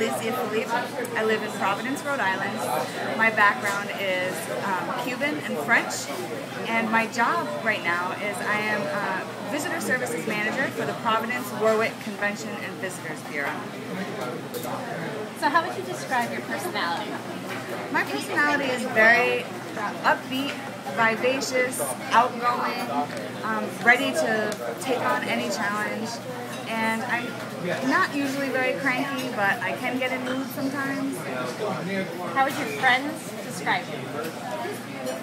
Alicia. I live in Providence, Rhode Island. My background is Cuban and French, and my job right now is I am Visitor Services Manager for the Providence Warwick Convention and Visitors Bureau. So how would you describe your personality? My personality is very upbeat, vivacious, outgoing, ready to take on any challenge, and I'm not usually very cranky, but I can get in moods sometimes. How would your friends describe you?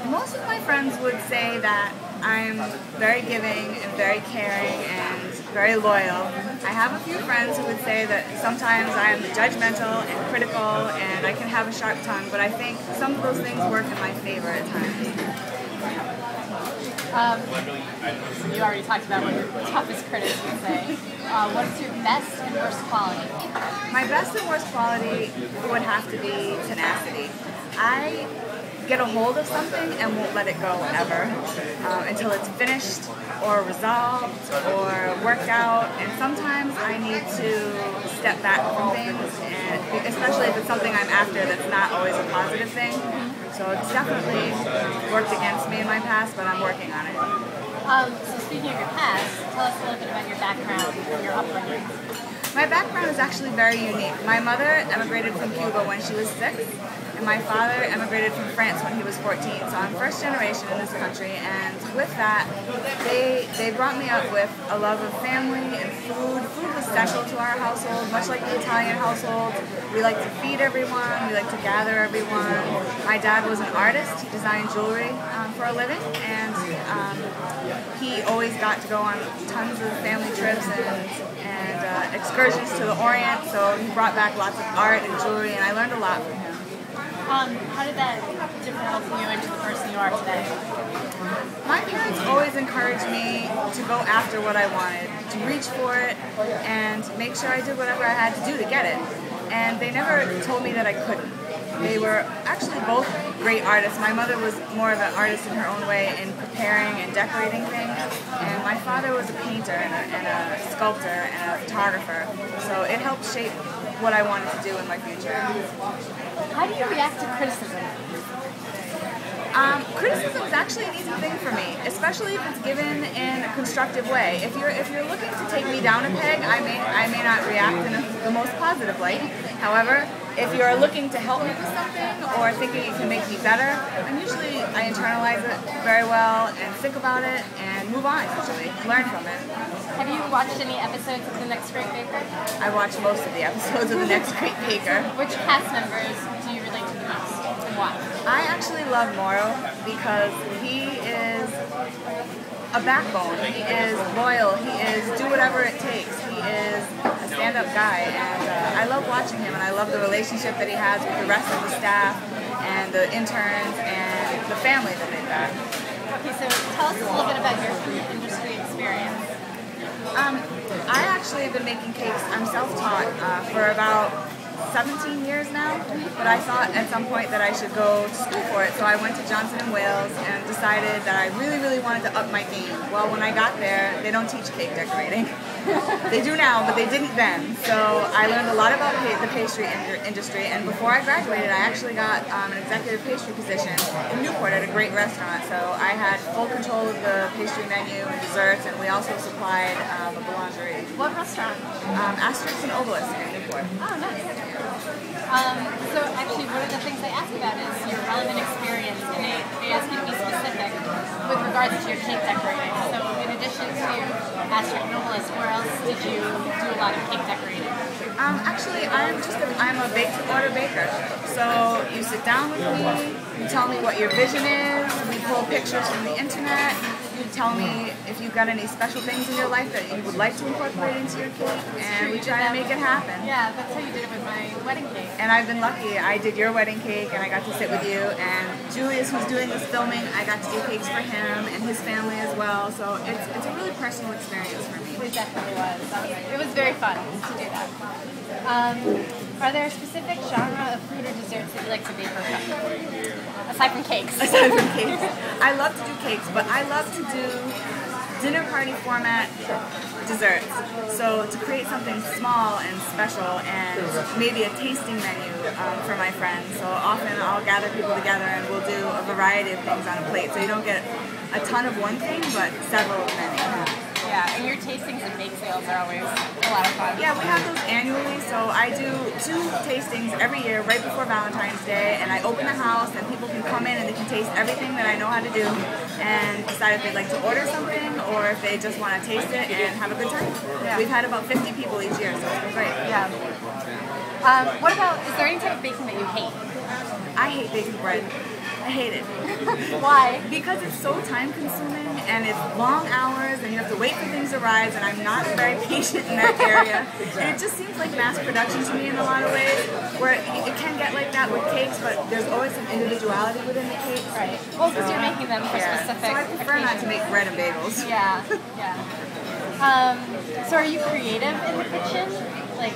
Most of my friends would say that I'm very giving and very caring and very loyal. I have a few friends who would say that sometimes I am judgmental and critical and I can have a sharp tongue, but I think some of those things work in my favor at times. You already talked about what your toughest critics would say. What is your best and worst quality? My best and worst quality would have to be tenacity. I get a hold of something and won't let it go ever until it's finished or resolved or worked out, and sometimes I need to step back from things, and especially if it's something I'm after that's not always a positive thing. So it's definitely worked against me in my past, but I'm working on it. So speaking of your past, tell us a little bit about your background and your upbringing. My background is actually very unique. My mother emigrated from Cuba when she was 6, and my father emigrated from France when he was 14. So I'm first generation in this country, and with that, they brought me up with a love of family and food. Food was central to our household, much like the Italian household. We like to feed everyone, we like to gather everyone. My dad was an artist. He designed jewelry for a living, and he always got to go on tons of family trips and excursions to the Orient, so he brought back lots of art and jewelry, and I learned a lot from him. How did that develop you into the person you are today? My parents always encouraged me to go after what I wanted, to reach for it, and make sure I did whatever I had to do to get it. And they never told me that I couldn't. They were actually both great artists. My mother was more of an artist in her own way in preparing and decorating things, and my father was a painter and a sculptor and a photographer, so it helped shape what I wanted to do in my future. How do you react to criticism? Criticism is actually an easy thing for me, especially if it's given in a constructive way. If you're looking to take me down a peg, I may not react in the most positive light. However, if you're looking to help me with something or thinking it can make me better, I internalize it very well and think about it and move on, usually, learn from it. Have you watched any episodes of The Next Great Baker? I watched most of the episodes of The Next Great Baker. Which cast members do you relate to the most, and why? I actually love Morrow because he is a backbone. He is loyal. He is do whatever it takes. He is a stand-up guy, and I love watching him, and I love the relationship that he has with the rest of the staff and the interns and the family that they've got. Okay, so tell us a little bit about your food industry experience. I actually have been making cakes. I'm self-taught for about 17 years now, but I thought at some point that I should go to school for it, so I went to Johnson & Wales and decided that I really wanted to up my game. Well, when I got there, they don't teach cake decorating. They do now, but they didn't then, so I learned a lot about the pastry industry, and before I graduated, I actually got an executive pastry position in Newport at a great restaurant, so I had full control of the pastry menu and desserts, and we also supplied a boulangerie. What restaurant? Asterix and Obelisk in Newport. Oh, nice. So actually, one of the things I ask about is your relevant experience, and they ask you to be specific with regards to your cake decorating. So in addition to Asterix and Obelisk, where else did you do a lot of cake decorating? Actually, I'm a bake-to-order baker. So you sit down with me, you tell me what your vision is, we pull pictures from the internet, you tell me if you've got any special things in your life that you would like to incorporate into your cake, and we try to make it happen. Yeah, that's how you did it with my wedding cake. And I've been lucky. I did your wedding cake, and I got to sit with you, and Julius, who's doing this filming, I got to do cakes for him and his family as well, so it's a really personal experience for me. It definitely was. It was very fun to do that. Are there a specific genre of food or desserts that you like to bake or cook? Aside from cakes. Aside from cakes. I love to do cakes, but I love to do dinner party format desserts. So to create something small and special and maybe a tasting menu for my friends. So often I'll gather people together and we'll do a variety of things on a plate. So you don't get a ton of one thing, but several of many. Yeah, and your tastings and bake sales are always a lot of fun. Yeah, we have those annually, so I do 2 tastings every year right before Valentine's Day, and I open the house and people can come in and they can taste everything that I know how to do and decide if they'd like to order something or if they just want to taste it and have a good time. Yeah. We've had about 50 people each year, so it's been great. Yeah. What about, is there any type of baking that you hate? I hate baking bread. I hate it. Why? Because it's so time consuming and it's long hours and you have to wait for things to rise, and I'm not very patient in that area. And it just seems like mass production to me in a lot of ways, where it can get like that with cakes, but there's always some individuality within the cakes. Right. Well, because you're making them for specific So I prefer not to make bread and bagels. Yeah, yeah. So are you creative in the kitchen? Like,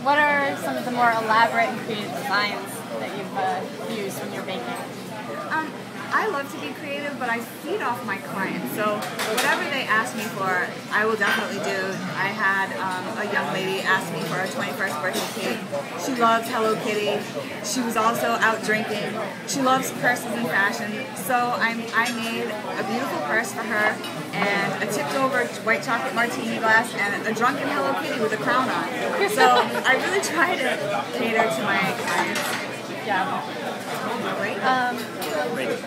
what are some of the more elaborate and creative designs that you've used when you're baking? I love to be creative, but I feed off my clients. So whatever they ask me for, I will definitely do. I had a young lady ask me for a 21st birthday cake. She loves Hello Kitty. She was also out drinking. She loves purses and fashion. So I made a beautiful purse for her and a tipped over white chocolate martini glass and a drunken Hello Kitty with a crown on. So I really try to cater to my clients. Yeah. Great.